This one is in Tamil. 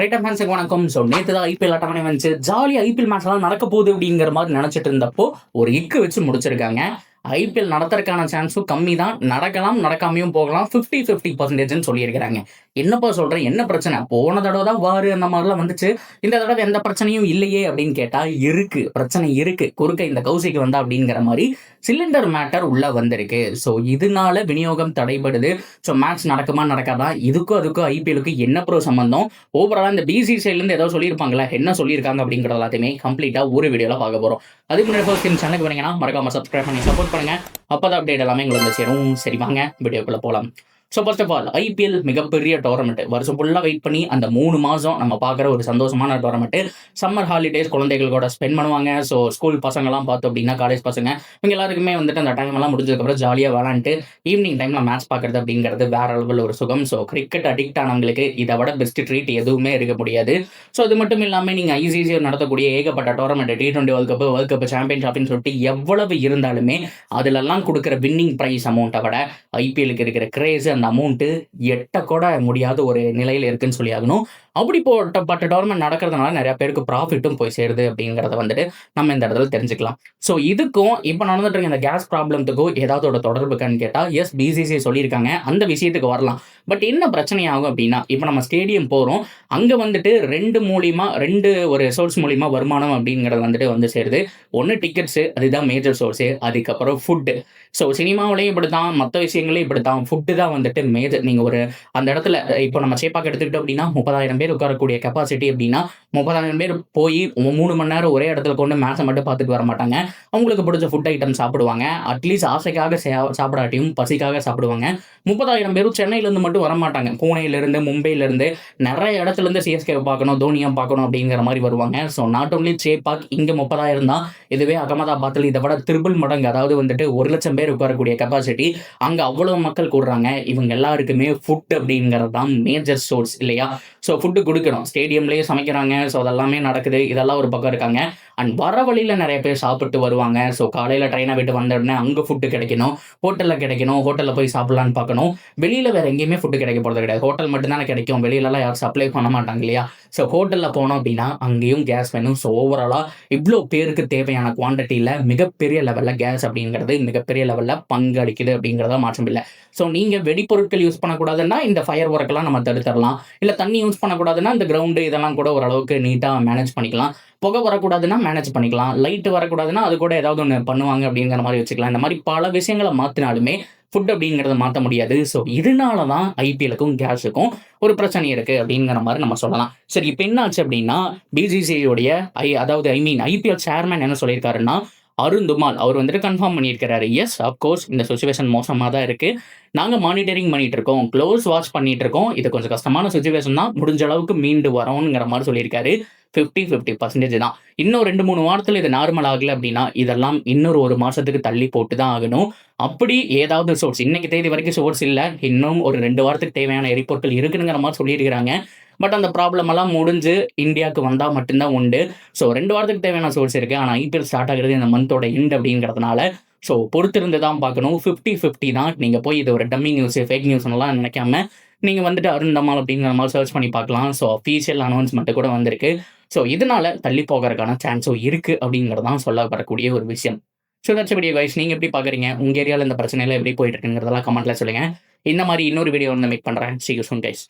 ரைட் ஃபேன்ஸுக்கு வணக்கம். ஸோ நேற்று தான் ஐபிஎல் அட்டவணை வந்துச்சு. ஜாலியாக ஐபிஎல் மேட்ச் எல்லாம் நடக்க போகுது அப்படிங்கிற மாதிரி நினச்சிட்டு இருந்தப்போ ஒரு இக்கு வச்சு முடிச்சிருக்காங்க. ஐபிஎல் நடத்துறதுக்கான சான்ஸும் கம்மி தான். நடக்கலாம், நடக்காமையும் போகலாம். 50-50% சொல்லியிருக்கிறாங்க. என்னப்பா சொல்கிறேன், என்ன பிரச்சனை? போன தடவை தான் வாரு அந்த மாதிரிலாம் வந்துச்சு. இந்த தடவை எந்த பிரச்சனையும் இல்லையே அப்படின்னு கேட்டால் இருக்கு, பிரச்சனை இருக்கு. குறுக்க இந்த கௌசிக்கு வந்தா அப்படிங்கிற மாதிரி சிலிண்டர் மேட்டர் உள்ள வந்திருக்கு. ஸோ இதனால விநியோகம் தடைபடுது. ஸோ மேட்ச் நடக்குமா நடக்காதா, இதுக்கும் அதுக்கும் ஐபிஎலுக்கு என்ன ப்ரோ சம்பந்தம்? ஓவராலாக இந்த பிசிசிஐலேருந்து ஏதோ சொல்லியிருப்பாங்களா, என்ன சொல்லியிருக்காங்க அப்படிங்கிறது எல்லாத்தையுமே கம்ப்ளீட்டாக ஒரு வீடியோவில் பார்க்க போகிறோம். அதுக்கு முன்னாடி ஃபர்ஸ்ட் டைம் சேனலுக்கு வரீங்கன்னா மறக்காம சப்ஸ்கிரைப் பண்ணி சப்போர்ட் பண்ணுங்க. அப்பதான் அப்டேட் எல்லாமே உங்களுக்கு வந்து சேரும். சரி வாங்க வீடியோக்குள்ள போகலாம். So first of all IPL மிகப்பெரிய டோர்னமெண்ட். வருஷம் ஃபுல்லாக வெயிட் பண்ணி அந்த 3 மாதம் நம்ம பார்க்குற ஒரு சந்தோஷமான டோர்னமெண்ட். சம்மர் ஹாலிடேஸ் குழந்தைகள் கூட ஸ்பெண்ட் பண்ணுவாங்க. ஸோ ஸ்கூல் பசங்கள்லாம் பார்த்தோம் அப்படின்னா, காலேஜ் பசங்க இவங்க எல்லாருக்குமே வந்துட்டு அந்த டைம் எல்லாம் முடிஞ்சதுக்கப்புறம் ஜாலியாக விளாண்டுட்டு ஈவினிங் டைமில் மேட்ச் பார்க்குறது அப்படிங்கிறது வேற லெவலில் ஒரு சுகம். ஸோ கிரிக்கெட் அடிக்ட் ஆனவங்களுக்கு இதை விட பெஸ்ட் ட்ரீட் எதுவுமே இருக்க முடியாது. ஸோ அது மட்டும் இல்லாமல் நீங்கள் ஐசிசியில் நடத்தக்கூடிய ஏகப்பட்ட tournament, T20 world cup champions அப்படின்னு சொல்லிட்டு எவ்வளவு இருந்தாலுமே அதிலெல்லாம் கொடுக்குற வின்னிங் ப்ரைஸ் அமௌண்ட்டை விட ஐபிஎலுக்கு இருக்கிற கிரேஸ் அந்த அமௌண்ட்டு எட்ட கூட முடியாத ஒரு நிலையில் இருக்குன்னு சொல்லி ஆகணும். அப்படி போட்டப்பட்ட டோர்னமெண்ட் நடக்கிறதுனால நிறைய பேருக்கு ப்ராஃபிட்டும் போய் சேருது அப்படிங்கிறத வந்துட்டு நம்ம இந்த இடத்துல தெரிஞ்சுக்கலாம். ஸோ இதுக்கும் இப்போ நடந்துட்டு இருக்க இந்த கேஸ் ப்ராப்ளத்துக்கும் ஏதாவது ஒரு தொடர்புக்கான்னு கேட்டால் எஸ், பிசிசி சொல்லியிருக்காங்க, அந்த விஷயத்துக்கு வரலாம். பட் என்ன பிரச்சனை ஆகும் அப்படின்னா, இப்போ நம்ம ஸ்டேடியம் போகிறோம், அங்கே வந்துட்டு ரெண்டு ஒரு சோர்ஸ் மூலிமா வருமானம் அப்படிங்கிறது வந்துட்டு வந்து சேருது. ஒன்று டிக்கெட்ஸு, அதுதான் மேஜர் சோர்ஸு. அதுக்கப்புறம் ஃபுட்டு. ஸோ சினிமாவிலையும் இப்படி தான், மற்ற விஷயங்களையும் இப்படி தான். ஃபுட்டு தான் வந்துட்டு மேஜர். நீங்கள் ஒரு அந்த இடத்துல இப்போ நம்ம சேப்பாக்க எடுத்துக்கிட்டோம் அப்படின்னா 30,000 பேர் உட்காரக்கூடிய கெப்பாசிட்டி அப்படின்னா 30,000 பேர் போய் 3 மணி நேரம் ஒரே இடத்துல கொண்டு மேட்சை மட்டும் பார்த்துட்டு வர மாட்டாங்க. அவங்களுக்கு பிடிச்ச ஃபுட் ஐட்டம் சாப்பிடுவாங்க. அட்லீஸ்ட் ஆசைக்காக சாப்பிடாட்டியும் பசிக்காக சாப்பிடுவாங்க. 30,000 பேரும் சென்னையிலேருந்து மட்டும் வர மாட்டாங்க. பூனேலேருந்து, மும்பையிலேருந்து, நிறைய இடத்துலேருந்து சிஎஸ்கே பார்க்கணும், தோனியா பார்க்கணும் அப்படிங்கிற மாதிரி வருவாங்க. ஸோ நாட் ஓன்லி சேப்பாக் இங்கே 30,000 தான். இதுவே அகமதாபாத்தில் இதை விட ட்ரிபிள் மடங்கு, அதாவது வந்துட்டு 1,00,000 பேர் உட்காரக்கூடிய கெப்பாசிட்டி. அங்கே அவ்வளோ மக்கள் கூடுறாங்க. இவங்க எல்லாருக்குமே ஃபுட் அப்படிங்கிறது தான் மேஜர் சோர்ஸ் இல்லையா? ஸோ ஃபுட்டு கொடுக்கணும். ஸ்டேடியம்லேயே சமைக்கிறாங்க. ஸோ அதெல்லாமே நடக்குது. இதெல்லாம் ஒரு பக்கம் இருக்காங்க. அண்ட் வர வழியில் நிறைய பேர் சாப்பிட்டு வருவாங்க. ஸோ காலையில் ட்ரெயினை விட்டு வந்த உடனே அங்கே ஃபுட்டு கிடைக்கணும், ஹோட்டலில் கிடைக்கணும், ஹோட்டலில் போய் சாப்பிட்லான்னு பார்க்கணும். வெளியில் வேறு எங்கேயுமே ஃபுட்டு கிடைக்க போகிறது கிடையாது. ஹோட்டல் மட்டும்தானே கிடைக்கும், வெளியிலலாம் யாரும் சப்ளை பண்ண மாட்டாங்க இல்லையா? ஸோ ஹோட்டலில் போனோம் அப்படின்னா அங்கேயும் கேஸ் வேணும். ஸோ ஓவராலாக இவ்வளோ பேருக்கு தேவையான குவான்டிட்டியில் மிகப்பெரிய லெவலில் கேஸ் அப்படிங்கிறது மிகப்பெரிய லெவலில் பங்களிக்குது அப்படிங்கிறத மாற்றம் இல்லை. ஸோ நீங்கள் வெடிப்பொருட்கள் யூஸ் பண்ணக்கூடாதுன்னா இந்த ஃபயர் ஒர்க்கெல்லாம் நம்ம தடுத்துடலாம். இல்லை தண்ணி யூஸ் பண்ணக்கூடாதுன்னா இந்த கிரவுண்டு இதெல்லாம் கூட ஓரளவுக்கு நீட்டாக மேனேஜ் பண்ணிக்கலாம். புகை வரக்கூடாதுன்னா மேனேஜ் பண்ணிக்கலாம். லைட்டு வரக்கூடாதுன்னா அது கூட ஏதாவது ஒன்று பண்ணுவாங்க அப்படிங்கிற மாதிரி வச்சுக்கலாம். இந்த மாதிரி பல விஷயங்களை மாற்றினாலுமே ஃபுட் அப்படிங்கிறத மாற்ற முடியாது. ஸோ இதனால தான் ஐபிஎலுக்கும் கேஸுக்கும் ஒரு பிரச்சனை இருக்குது அப்படிங்கிற மாதிரி நம்ம சொல்லலாம். சரி, இப்போ என்னாச்சு அப்படின்னா, பிசிசிஐடைய ஐபிஎல் சேர்மேன் என்ன சொல்லியிருக்காருன்னா, அருண் துமால் அவர் வந்துட்டு கன்ஃபார்ம் பண்ணியிருக்கிறாரு. எஸ், அப்கோர்ஸ் இந்த சிச்சுவேஷன் மோசமாக தான் இருக்குது. நாங்கள் மானிட்டரிங் பண்ணிட்டு இருக்கோம், க்ளோஸ் வாட்ச் பண்ணிட்டு இருக்கோம். இது கொஞ்சம் கஷ்டமான சுச்சுவேஷன் தான், முடிஞ்ச அளவுக்கு மீண்டு வரோங்கிற மாதிரி சொல்லியிருக்காரு. 50-50% தான். இன்னும் 2-3 வாரத்தில் இது நார்மல் ஆகலை அப்படின்னா இதெல்லாம் இன்னொரு 1 மாதத்துக்கு தள்ளி போட்டு தான் ஆகணும். அப்படி ஏதாவது சோர்ஸ், இன்னைக்கு தேதி வரைக்கும் சோர்ஸ் இல்லை, இன்னும் ஒரு 2 வாரத்துக்கு தேவையான எரிபொருட்கள் இருக்குங்கிற மாதிரி சொல்லியிருக்கிறாங்க. பட் அந்த ப்ராப்ளம் எல்லாம் முடிஞ்சு இந்தியாவுக்கு வந்தால் மட்டும்தான் உண்டு. ஸோ 2 வாரத்துக்கு தேவையான சோர்ஸ் இருக்குது. ஆனால் ஐபிஎல் ஸ்டார்ட் ஆகிறது இந்த மந்தோட எண்ட் அப்படிங்கிறதுனால ஸோ பொறுத்திருந்து தான் பார்க்கணும். 50-50 தான். நீங்கள் போய் இது ஒரு டம்மி நியூஸ், ஃபேக் நியூஸ்லாம் நினைக்காம நீங்கள் வந்துட்டு அருண் தமால் அப்படிங்கிற மாதிரி சர்ச் பண்ணி பார்க்கலாம். ஸோ அஃபீஷியல் அனௌன்ஸ்மெண்ட் கூட வந்திருக்கு. ஸோ இதனால தள்ளி போகிறதுக்கான சான்ஸும் இருக்குது அப்படிங்கிறது தான் சொல்லப்படக்கூடிய ஒரு விஷயம். So that's video guys. நீங்கள் எப்படி பார்க்குறீங்க? உங்கள் ஏரியாவில் இந்த பிரச்சனைலாம் எப்படி போயிட்டு இருக்குங்கிறதெல்லாம் கமெண்ட்டில் சொல்லுங்கள். இந்த மாதிரி இன்னொரு வீடியோ வந்து மேக் பண்ணுறேன். See you soon guys.